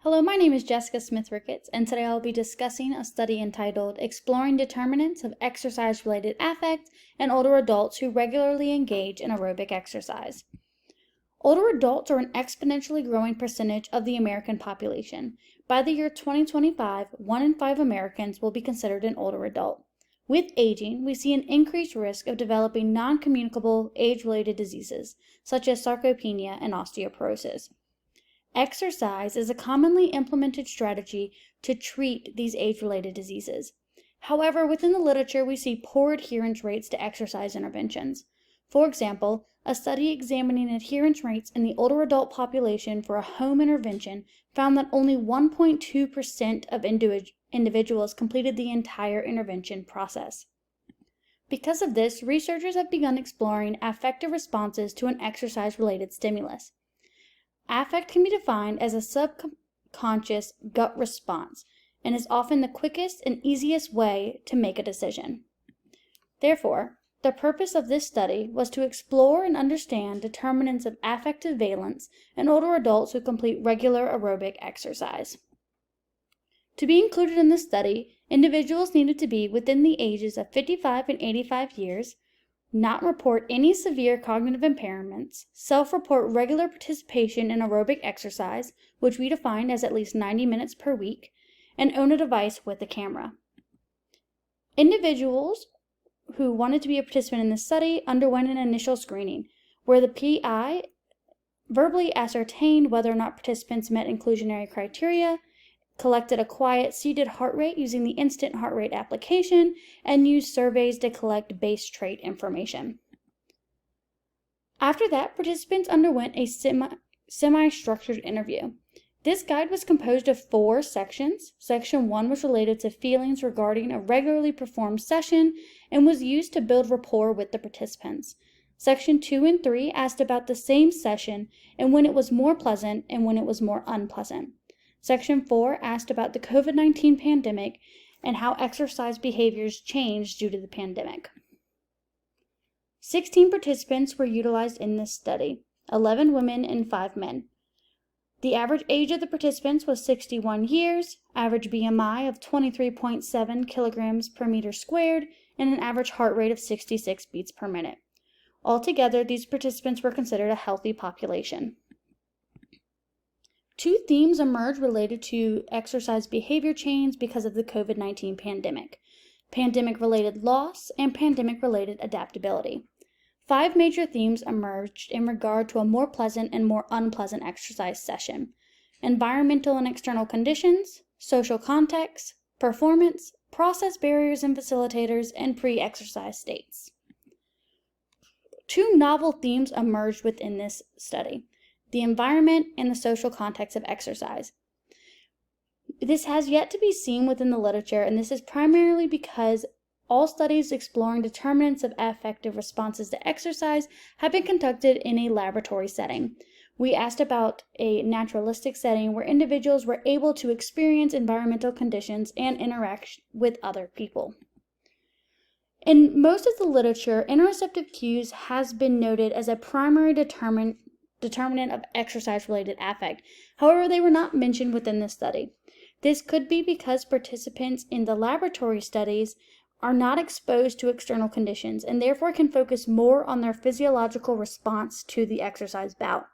Hello, my name is Jessica Smith-Ricketts, and today I'll be discussing a study entitled Exploring Determinants of Exercise-Related Affect in Older Adults Who Regularly Engage in Aerobic Exercise. Older adults are an exponentially growing percentage of the American population. By the year 2025, 1 in 5 Americans will be considered an older adult. With aging, we see an increased risk of developing non-communicable age-related diseases, such as sarcopenia and osteoporosis. Exercise is a commonly implemented strategy to treat these age-related diseases. However, within the literature, we see poor adherence rates to exercise interventions. For example, a study examining adherence rates in the older adult population for a home intervention found that only 1.2% of individuals completed the entire intervention process. Because of this, researchers have begun exploring affective responses to an exercise-related stimulus. Affect can be defined as a subconscious gut response and is often the quickest and easiest way to make a decision. Therefore, the purpose of this study was to explore and understand determinants of affective valence in older adults who complete regular aerobic exercise. To be included in this study, individuals needed to be within the ages of 55 and 85 years, not report any severe cognitive impairments, self-report regular participation in aerobic exercise, which we define as at least 90 minutes per week, and own a device with a camera. Individuals who wanted to be a participant in this study underwent an initial screening, where the PI verbally ascertained whether or not participants met inclusionary criteria, collected a quiet seated heart rate using the instant heart rate application, and used surveys to collect base trait information. After that, participants underwent a semi-structured interview. This guide was composed of 4 sections. Section 1 was related to feelings regarding a regularly performed session and was used to build rapport with the participants. Section 2 and 3 asked about the same session and when it was more pleasant and when it was more unpleasant. Section 4 asked about the COVID-19 pandemic and how exercise behaviors changed due to the pandemic. 16 participants were utilized in this study, 11 women and 5 men. The average age of the participants was 61 years, average BMI of 23.7 kilograms per meter squared, and an average heart rate of 66 beats per minute. Altogether, these participants were considered a healthy population. 2 themes emerged related to exercise behavior change because of the COVID-19 pandemic: pandemic-related loss and pandemic-related adaptability. 5 major themes emerged in regard to a more pleasant and more unpleasant exercise session: environmental and external conditions, social context, performance, process barriers and facilitators, and pre-exercise states. 2 novel themes emerged within this study: the environment and the social context of exercise. This has yet to be seen within the literature, and this is primarily because all studies exploring determinants of affective responses to exercise have been conducted in a laboratory setting. We asked about a naturalistic setting where individuals were able to experience environmental conditions and interact with other people. In most of the literature, interoceptive cues has been noted as a primary determinant of exercise-related affect. However, they were not mentioned within this study. This could be because participants in the laboratory studies are not exposed to external conditions and therefore can focus more on their physiological response to the exercise bout.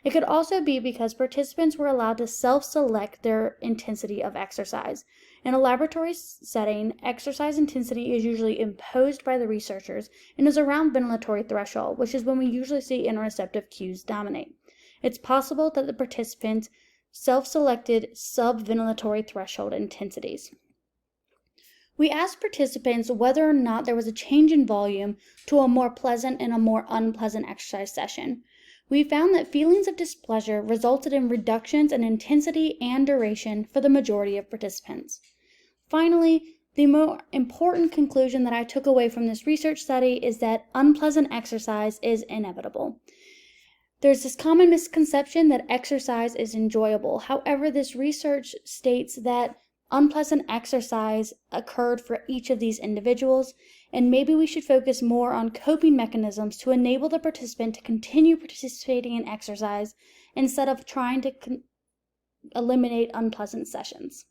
It could also be because participants were allowed to self-select their intensity of exercise. In a laboratory setting, exercise intensity is usually imposed by the researchers and is around ventilatory threshold, which is when we usually see interoceptive cues dominate. It's possible that the participants self-selected sub-ventilatory threshold intensities. We asked participants whether or not there was a change in volume to a more pleasant and a more unpleasant exercise session. We found that feelings of displeasure resulted in reductions in intensity and duration for the majority of participants. Finally, the more important conclusion that I took away from this research study is that unpleasant exercise is inevitable. There's this common misconception that exercise is enjoyable. However, this research states that unpleasant exercise occurred for each of these individuals, and maybe we should focus more on coping mechanisms to enable the participant to continue participating in exercise instead of trying to eliminate unpleasant sessions.